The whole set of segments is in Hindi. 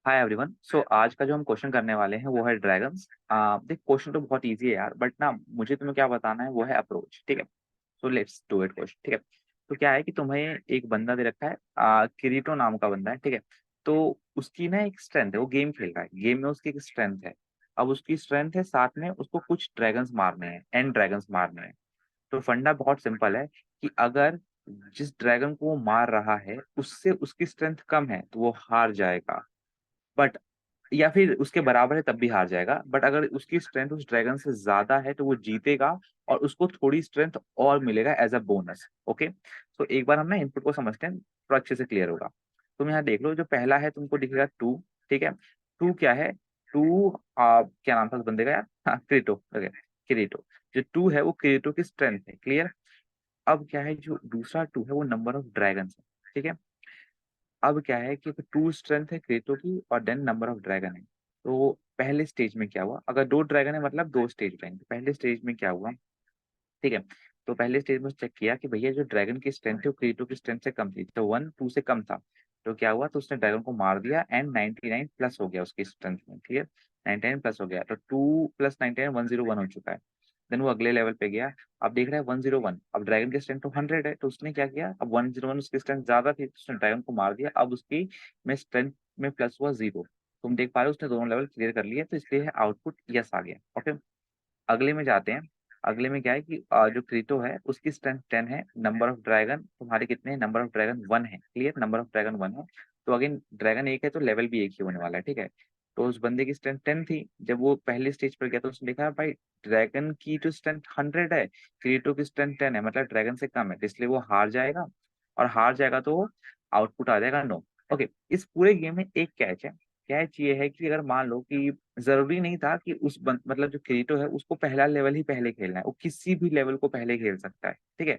Hi everyone. सो आज का जो हम क्वेश्चन करने वाले हैं वो है ड्रैगन्स। देख, क्वेश्चन तो बहुत इजी है यार, बट ना मुझे तुम्हें क्या बताना है वो है अप्रोच। ठीक है, so let's do it question. ठीक है, तो क्या है कि तुम्हें एक बंदा दे रखा है, किरीटो नाम का बंदा है। ठीक है, तो उसकी ना एक स्ट्रेंथ है, वो गेम खेल रहा है, गेम में उसकी एक स्ट्रेंथ है। अब उसकी स्ट्रेंथ है, साथ में उसको कुछ ड्रैगन्स मारने हैं, एंड ड्रैगन्स मारने हैं। तो फंडा बहुत सिंपल है कि अगर जिस ड्रैगन को वो मार रहा है उससे उसकी स्ट्रेंथ कम है तो वो हार जाएगा, बट या फिर उसके बराबर है तब भी हार जाएगा। बट अगर उसकी स्ट्रेंथ उस ड्रैगन से ज्यादा है तो वो जीतेगा, और उसको थोड़ी स्ट्रेंथ और मिलेगा एज अ बोनस। ओके, तो एक बार हम ना इनपुट को समझते हैं, थोड़ा अच्छे से क्लियर होगा। तुम यहाँ देख लो, जो पहला है तुमको दिखेगा टू। ठीक है, टू क्या है? टू क्या नाम था उस बंदे का यार? हाँ, क्रिटो। ओके, क्रिटो। जो टू है वो क्रिटो की स्ट्रेंथ है। क्लियर? अब क्या है, जो दूसरा टू है वो नंबर ऑफ ड्रैगन है। ठीक है, अब क्या है कि टू स्ट्रेंथ है क्रेटो की, और देन नंबर ऑफ ड्रैगन है। तो पहले स्टेज में क्या हुआ, अगर दो ड्रैगन है मतलब दो स्टेज रहेंगे। पहले स्टेज में क्या हुआ? ठीक है, तो पहले स्टेज में चेक किया कि भैया जो ड्रैगन की स्ट्रेंथ है वो क्रेटो की स्ट्रेंथ से कम थी, तो वन टू से कम था। तो क्या हुआ, तो उसने ड्रैगन को मार दिया एंड 99 प्लस हो गया उसकी स्ट्रेंथ में। ठीक है, 99 प्लस हो गया, तो 2 प्लस 99 101 हो चुका है। देन वो अगले लेवल पे गया। अब देख रहा है 101, अब ड्रैगन की स्ट्रेंथ तो 100 है, तो उसने क्या किया, अब 101 उसकी स्ट्रेंथ ज्यादा थी तो उसने ड्रैगन को मार दिया। अब उसकी में स्ट्रेंथ में प्लस हुआ 0। तुम देख पा रहे हो उसने दोनों लेवल क्लियर कर लिए, तो इसलिए आउटपुट यस आ गया। ओके, अगले में जाते हैं। अगले में क्या है कि जो क्रीटो है उसकी स्ट्रेंथ 10 है, नंबर ऑफ ड्रैगन तुम्हारे कितने हैं? नंबर ऑफ ड्रैगन 1 है। क्लियर? नंबर ऑफ ड्रैगन 1 है, तो अगेन ड्रैगन एक है तो लेवल भी एक ही होने वाला है। ठीक है, तो उस बंदे की स्ट्रेंथ 10 थी, जब वो पहले स्टेज पर गया तो उसने देखा भाई ड्रैगन की जो स्ट्रेंथ 100 है, क्रीटो की स्ट्रेंथ 10 है, मतलब ड्रैगन से कम है, तो इसलिए वो हार जाएगा। और हार जाएगा तो आउटपुट आ जाएगा नो। ओके, इस पूरे गेम में एक कैच है। कैच ये है कि अगर मान लो कि जरूरी नहीं था कि मतलब जो क्रिएटो है उसको पहला लेवल ही पहले खेलना है, वो किसी भी लेवल को पहले खेल सकता है। ठीक है,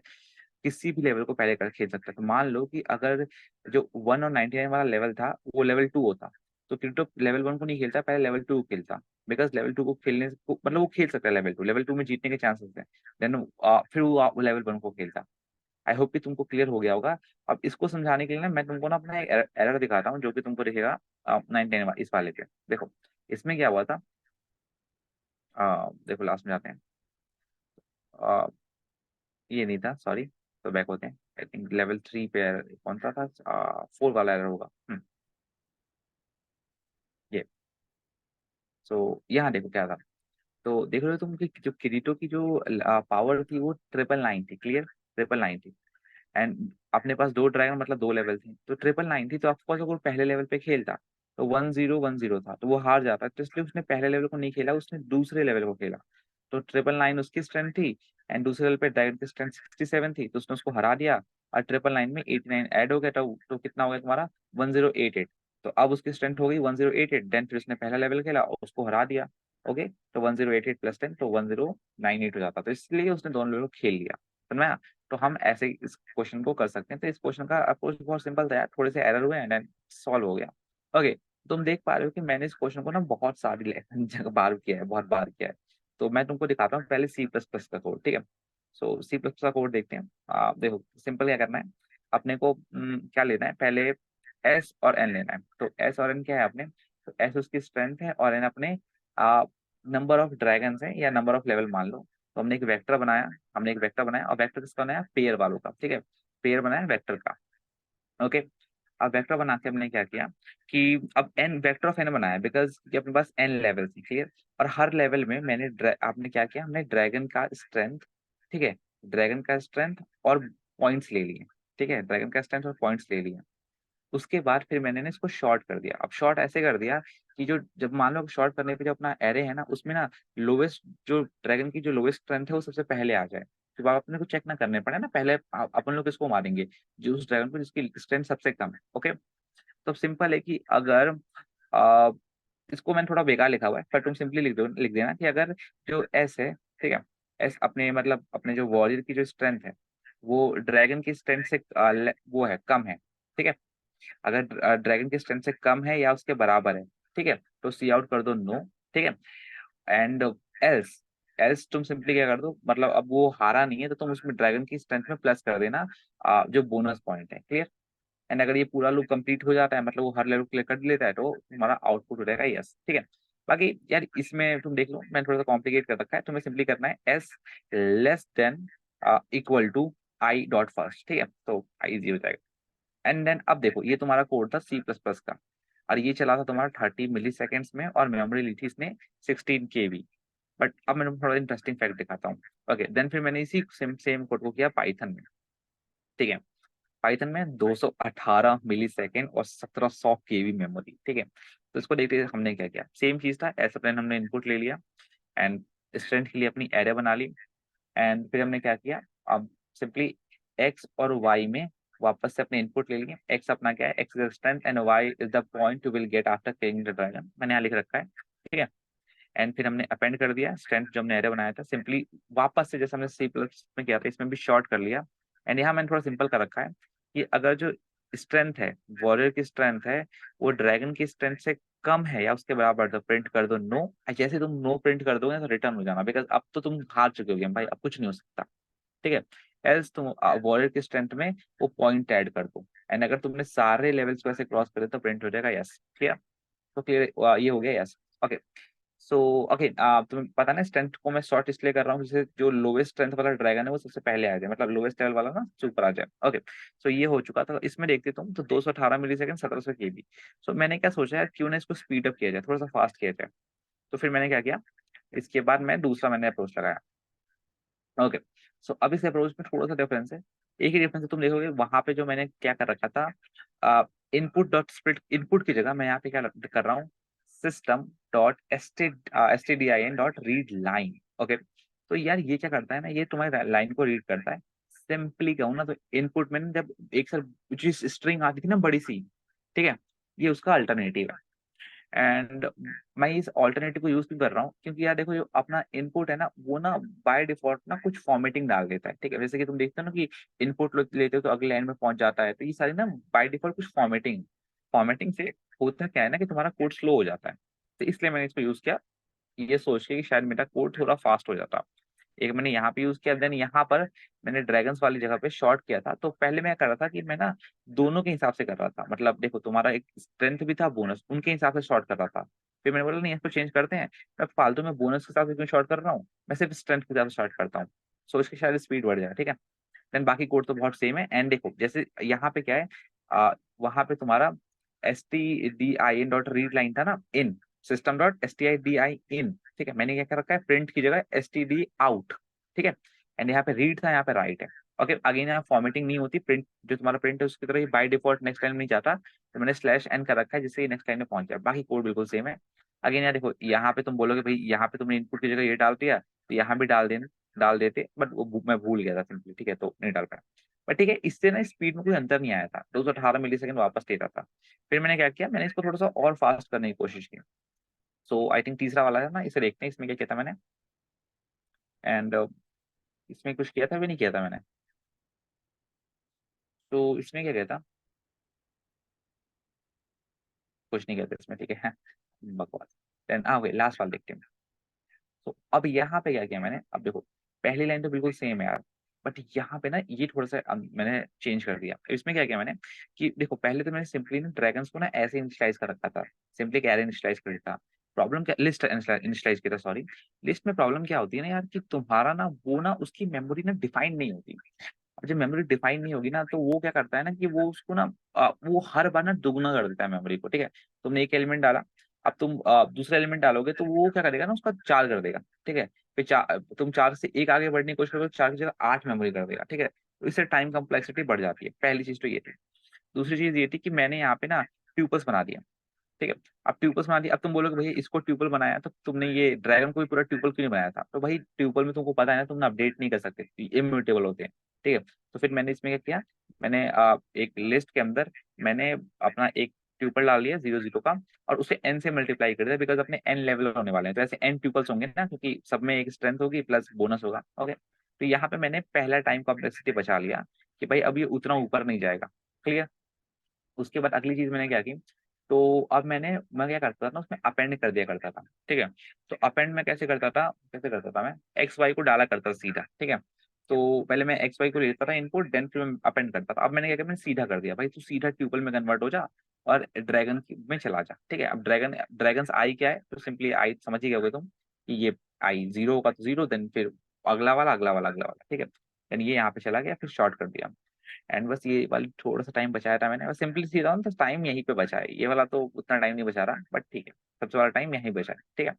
किसी भी लेवल को पहले कर खेल सकता है। तो मान लो कि अगर जो 1 और 99 वाला लेवल था वो लेवल 2 होता, तो क्रिएटो लेवल 1 को नहीं खेलता, पहले लेवल 2 को खेलता। बिकॉज लेवल 2 को खेलने को मतलब वो खेल सकता है लेवल 2 में जीतने के चांसेस हैं। देन फिर वो लेवल 1 को खेलता। आई होप कि तुमको क्लियर हो गया होगा। अब इसको समझाने के लिए ना मैं तुमको ना अपना एक एरर दिखाता हूँ, जो कि तुमको दिखेगा 99 इस वाले पे। देखो, इसमें क्या हुआ था। देखो लास्ट में जाते हैं। आ, ये नहीं था, सॉरी। तो बैक होते हैं। आई थिंक लेवल 3 पे कौन सा था? 4 वाला एरर होगा। ये, सो यहाँ देखो क्या था। तो देख रहे हो तुम कि जो किरीटो की जो पावर थी वो 999 थी। क्लियर? 999 थी, एंड अपने पास दो ड्रैगन मतलब दो लेवल थी, तो 999 थी, तो ऑफकोर्स अगर वो पहले लेवल पे खेलता तो 1010 था, तो वो हार जाता। तो इसलिए उसने पहले लेवल को नहीं खेला, उसने दूसरे लेवल को खेला। तो 999 उसकी स्ट्रेंथ थी, एंड दूसरे लेवल पे ड्रैगन की स्ट्रेंथ 67 थी, तो उसने उसको हरा दिया। और 999 में 89 ऐड हो गया, तो कितना हो गया तुम्हारा? 1088। तो अब उसकी स्ट्रेंथ हो गई 1088। देन फिर उसने पहला लेवल खेला और उसको हरा दिया। ओके, तो 1088 प्लस 10 तो 1098 हो जाता, तो इसलिए उसने दोनों लेवल को खेल लिया। समझ में आया? तो हम ऐसे ही इस क्वेश्चन को कर सकते हैं। तो इस क्वेश्चन का अप्रोच बहुत सिंपल था यार, थोड़े से एरर हुए एंड देन सॉल्व हो गया। ओके, तुम देख पा रहे हो कि मैंने इस क्वेश्चन को ना बहुत सारी जगह बार किया है, बहुत बार किया है। तो मैं तुमको दिखाता हूँ पहले सी प्लस प्लस का कोड। ठीक है, सो सी प्लस का कोड देखते हैं। देखो सिंपल क्या करना है, अपने को क्या लेना है, पहले एस और एन लेना है। तो एस और एन क्या है अपने? तो एस उसकी स्ट्रेंथ है और एन अपने नंबर ऑफ ड्रैगन है या नंबर ऑफ लेवल मान लो। तो हमने एक वेक्टर बनाया, और वेक्टर किसका बनाया? पेयर वालों का। ठीक है, पेयर बनाया वेक्टर का। ओके, अब वेक्टर बना के हमने क्या किया कि अब एन वेक्टर ऑफ एन बनाया, बिकॉज कि अपने पास एन लेवल थी। क्लियर? और हर लेवल में आपने क्या किया, हमने ड्रैगन का स्ट्रेंथ, ठीक है, ड्रैगन का स्ट्रेंथ और पॉइंट्स ले लिए। ठीक है, ड्रैगन का स्ट्रेंथ और पॉइंट्स ले लिए। उसके बाद फिर मैंने ना इसको शॉर्ट कर दिया। अब शॉर्ट ऐसे कर दिया कि जो जब मान लो शॉर्ट करने पे जो अपना एरे है ना उसमें ना लोवेस्ट जो ड्रैगन की जो लोवेस्ट स्ट्रेंथ है वो सबसे पहले आ जाए। तो आप अपने को चेक ना करने पड़े ना, पहले अपन लोग इसको मारेंगे जो उस ड्रैगन को जिसकी स्ट्रेंथ सबसे कम है। ओके, तो सिंपल है कि अगर आ, इसको मैंने थोड़ा बेकार लिखा हुआ है, पर तुम सिंपली लिख देना कि अगर जो एस है, ठीक है, एस अपने मतलब अपने जो वॉरियर की जो स्ट्रेंथ है वो ड्रैगन की स्ट्रेंथ से वो है कम है। ठीक है, अगर ड्रैगन की स्ट्रेंथ से कम है या उसके बराबर है, ठीक है, तो सी आउट कर दो नो। ठीक है, एंड एल्स, एल्स तुम सिंपली क्या कर दो, मतलब अब वो हारा नहीं है तो तुम उसमें ड्रैगन की स्ट्रेंथ में प्लस कर देना जो बोनस पॉइंट है। क्लियर? एंड अगर ये पूरा लूप कंप्लीट हो जाता है, मतलब वो हर लेवल क्लियर कर लेता है, तो तुम्हारा आउटपुट हो जाएगा यस। ठीक है, बाकी यार इसमें तुम देख लो, मैंने थोड़ा सा कॉम्प्लिकेट कर रखा है, तुम्हें सिंपली करना है S less than equal to I dot first. ठीक है, तो आई इजी हो जाएगा। एंड देन अब देखो, ये तुम्हारा कोड था सी प्लस प्लस का, और ये चला था तुम्हारा 30 मिली सेकेंड्स में, और मेमोरी ली थी इसने 16 KB। बट अब मैं थोड़ा इंटरेस्टिंग फैक्ट दिखाता हूँ। ओके, देन फिर मैंने इसी सेम सेम कोड को किया पाइथन में। ठीक है, पाइथन में 218 मिली सेकेंड और 1700 KB मेमोरी। ठीक है, तो इसको देखते हमने क्या किया, सेम चीज था, एज प्लेन हमने इनपुट ले लिया, एंड स्ट्रेंथ के लिए अपनी एरे बना ली। एंड फिर हमने क्या किया, अब सिंपली एक्स और वाई में वापस से अपने इनपुट ले लिए। एक्स अपना क्या है, X is strength and Y is the point you will get after killing the dragon, मैंने यहाँ लिख रखा है। ठीक है, एंड फिर हमने अपेंड कर दिया स्ट्रेंथ जो हमने एरे बनाया था, सिंपली वापस से जैसे हमने सी प्लस में किया था, इसमें भी शॉर्ट कर लिया। एंड यहाँ मैंने थोड़ा सिंपल कर रखा है कि अगर जो स्ट्रेंथ है, वॉरियर की स्ट्रेंथ है, वो ड्रैगन की स्ट्रेंथ से कम है या उसके बराबर, तो प्रिंट कर दो नो। जैसे तुम नो प्रिंट कर दोगे तो रिटर्न हो जाना, बिकॉज अब तो तुम हार चुके हो गेम भाई, अब कुछ नहीं हो सकता। ठीक है, एल्स तुम वॉरियर की स्ट्रेंथ में वो पॉइंट ऐड कर दो, एंड अगर तुमने सारे लेवल्स को ऐसे क्रॉस करे तो प्रिंट हो जाएगा यस। ठीक है, तो क्लियर, ये हो गया यस। ओके, सो ओके, तुम्हें पता ना स्ट्रेंथ को मैं शॉर्ट इसलिए कर रहा हूँ जिससे जो लोवेस्ट स्ट्रेंथ वाला ड्रैगन है वो सबसे पहले आ जाए, मतलब लोवेस्ट लेवल वाला ना सुपर आ जाए। ओके, सो ये हो चुका था, इसमें देखते तुम तो 218 मिली सेकंड 1700 KB। सो मैंने क्या सोचा है, क्यों ना इसको स्पीड अप किया जाए, थोड़ा सा फास्ट किया जाए। तो फिर मैंने क्या किया, इसके बाद मैं दूसरा मैंने अप्रोच लगाया। ओके, सो अब इस अप्रोच में थोड़ा सा डिफरेंस है। एक ही डिफरेंस है, तुम देखोगे वहां पे जो मैंने क्या कर रखा था, इनपुट डॉट स्प्लिट, इनपुट की जगह मैं यहाँ पे क्या कर रहा हूँ, system dot stdin dot read line. Okay, तो यार ये क्या करता है ना, ये तुम्हारी लाइन को रीड करता है। सिंपली कहूँ ना, तो इनपुट में ना जब एक सर स्ट्रिंग आती थी ना बड़ी सी, ठीक है, ये उसका अल्टरनेटिव है। एंड मैं इस ऑल्टरनेटिव को यूज क्यों कर रहा हूँ, क्योंकि यार देखो, जो अपना इनपुट है ना, वो ना बाय डिफॉल्ट ना कुछ फॉर्मेटिंग डाल देता है। ठीक है, जैसे कि तुम देखते हो ना कि इनपुट लेते हो तो अगले लाइन में पहुंच जाता है, तो ये सारी ना बाय डिफॉल्ट कुछ फॉर्मेटिंग, फॉर्मेटिंग से होता क्या है ना कि तुम्हारा कोड स्लो हो जाता है। तो इसलिए मैंने इसको यूज किया, ये सोच के कि शायद मेरा कोड थोड़ा फास्ट हो जाता। एक मैंने यहाँ पे यूज किया, देन यहाँ पर मैंने ड्रैगन्स वाली जगह पे शॉर्ट किया था। तो पहले मैं कर रहा था कि मैं ना दोनों के हिसाब से कर रहा था, मतलब देखो तुम्हारा एक स्ट्रेंथ भी था, बोनस, उनके हिसाब से शॉर्ट कर रहा था। फिर मैंने बोला नहीं, इसको चेंज करते हैं, मैं फालतू में बोनस के हिसाब से क्यों शॉर्ट कर रहा हूँ, मैं सिर्फ स्ट्रेंथ के हिसाब से शॉर्ट करता हूँ, सोच के शायद स्पीड बढ़ जाए। ठीक है, देन बाकी कोड तो बहुत सेम है। एंड देखो जैसे यहाँ पे क्या है, वहां पे तुम्हारा stdin डॉट रीड लाइन था ना, इन सिस्टम डॉट stdin इन। ठीक है, मैंने क्या कर रखा है, प्रिंट की जगह std आउट। ठीक है, एंड यहाँ पे रीड था, यहाँ पे राइट है। ओके, अगेन यहाँ फॉर्मेटिंग नहीं होती, प्रिंट जो तुम्हारा प्रिंट है उसकी तरह ही बाय डिफॉल्ट नेक्स्ट लाइन में नहीं जाता, तो मैंने स्लैश एन कर रखा है जिससे नेक्स्ट लाइन में पहुंच जाए। बाकी कोड बिल्कुल सेम है। अगेन यहाँ देखो, यहाँ पे तुम बोलोगे भाई यहाँ पे तुमने इनपुट की जगह ये डाल दिया, तो यहाँ भी डाल देते, बट वो मैं भूल गया था सिंपली। ठीक है, तो नहीं डाल पाया। बट ठीक है, इससे ना स्पीड में कोई अंतर नहीं आया था, 218 मिली सेकंड वापस ले रहा था। फिर मैंने क्या किया, मैंने इसको थोड़ा सा और फास्ट करने की कोशिश की। सो आई थिंक तीसरा वाला है ना, इसे देखते हैं इसमें क्या किया था मैंने। एंड इसमें कुछ किया था भी नहीं किया था मैंने, तो इसमें क्या किया था, कुछ नहीं किया था इसमें। ठीक है, बकवास। देन ओके, लास्ट वाला देखते हैं। तो अब यहाँ पे क्या किया मैंने, अब देखो पहली लाइन तो बिल्कुल सेम है यार, बट यहाँ पे ना ये थोड़ा सा मैंने चेंज कर दिया। इसमें क्या किया मैंने कि देखो, पहले तो मैंने सिंपली ना ड्रैगन्स को ना ऐसे इनिशियलाइज कर रखा था, सिंपली एक एरे इनिशियलाइज कर था। प्रॉब्लम क्या, लिस्ट इनिशियलाइज किया था, सॉरी। लिस्ट में प्रॉब्लम क्या होती है ना यार, कि तुम्हारा ना वो ना उसकी मेमोरी ना डिफाइंड नहीं होती। अब जब मेमोरी डिफाइन नहीं होगी ना, तो वो क्या करता है ना कि वो उसको ना वो हर बार ना दुगना कर देता है मेमोरी को। ठीक है, तुमने एक एलिमेंट डाला, अब तुम दूसरा एलिमेंट डालोगे तो वो क्या करेगा ना, उसका 4 कर देगा। ठीक है, फिर तुम 4 से एक आगे बढ़ने की कोशिश करोगे, 4 की जगह 8 मेमोरी कर देगा। ठीक है, तो इससे टाइम कम्प्लेक्सिटी बढ़ जाती है। पहली चीज तो ये थी। दूसरी चीज ये थी कि मैंने यहाँ पे ना ट्यूपल्स बना दिया। ठीक है, अब ट्यूपल्स बना दिया, अब तुम बोलोगे भैया इसको ट्यूपल बनाया तो तुमने ये ड्रैगन को भी पूरा ट्यूपल क्यों नहीं बनाया था, तो भाई ट्यूपल में तुमको पता है ना, तुमने अपडेट नहीं कर सकते, इम्यूटेबल होते हैं। ठीक है, तो फिर मैंने इसमें क्या किया, मैंने एक लिस्ट के अंदर मैंने अपना एक ट्यूपल डाल दिया 0 0 का, और उसे एन से मल्टीप्लाई कर दिया, बिकॉज अपने एन लेवल होने वाले हैं, तो ऐसे एन ट्यूपल्स होंगे ना, क्योंकि सब में एक स्ट्रेंथ होगी प्लस बोनस होगा। ओके, तो यहाँ पे मैंने पहला टाइम कॉम्प्लेक्सिटी बचा लिया कि भाई अब ये उतना ऊपर नहीं जाएगा। क्लियर, उसके बाद अगली चीज मैंने क्या की, तो अब मैं क्या करता था ना, उसमें अपेंड कर दिया करता था। ठीक है, तो अपेंड में कैसे करता था मैं, एक्स वाई को डाला करता था सीधा। ठीक है, तो पहले मैं एक्स वाई को लेता था इनपुट, देन फिर मैं अपेंड करता था। अब मैंने क्या किया, मैंने सीधा कर दिया, भाई तू सीधा ट्यूपल में कन्वर्ट हो जा और ड्रैगन में चला जा, ठीक है। अब ड्रैगन आई क्या है, तो सिंपली आई समझ ही गए तुम कि ये आई जीरो होगा तो जीरो, देन फिर अगला वाला अगला वाला अगला वाला, ठीक है। देन ये यहाँ पे चला गया, फिर शॉर्ट कर दिया। एंड बस ये वाली थोड़ा सा टाइम बचाया था मैंने, बस सिंपली सीधा तो टाइम यहीं पे बचा है, ये वाला तो उतना टाइम नहीं बचा रहा, बट ठीक है, सबसे वाला टाइम यहीं बचा है, ठीक है।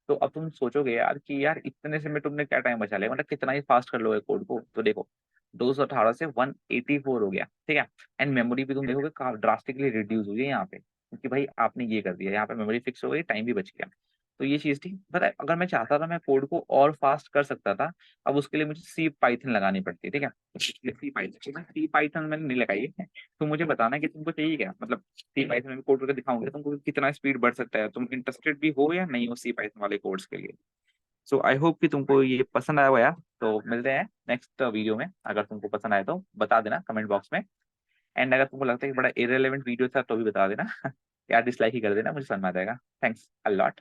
तो अब तुम सोचोगे यार कि यार इतने से में तुमने क्या टाइम बचा लिया, मतलब कितना ही फास्ट कर लोगे कोड को, तो देखो 218 से 184 हो गया, ठीक है। एंड मेमोरी भी तुम देखोगे ड्रास्टिकली रिड्यूस हुई है यहाँ पे, क्योंकि भाई आपने ये कर दिया, यहाँ पे मेमोरी फिक्स हो गई, टाइम भी बच गया। तो ये चीज थी, पता है अगर मैं चाहता था मैं कोड को और फास्ट कर सकता था। अब उसके लिए मुझे सी पाइथन लगानी पड़ती है, ठीक है। सी पाइथन, सी पाइथन मैंने नहीं लगाई है। तो मुझे बताना कि तुमको चाहिए क्या, मतलब सी पाइथन में कोड करके दिखाऊंगा तुमको कितना स्पीड बढ़ सकता है, तुम इंटरेस्टेड भी हो या नहीं हो सी पाइथन वाले कोड्स के लिए। सो आई होप कि तुमको ये पसंद आया हुआ यार। तो मिलते हैं नेक्स्ट वीडियो में, अगर तुमको पसंद आए तो बता देना कमेंट बॉक्स में। एंड अगर तुमको लगता है कि बड़ा इरेलेवेंट वीडियो था तो भी बता देना यार, डिसलाइक ही कर देना, मुझे समझ में आ जाएगा। Thanks a lot.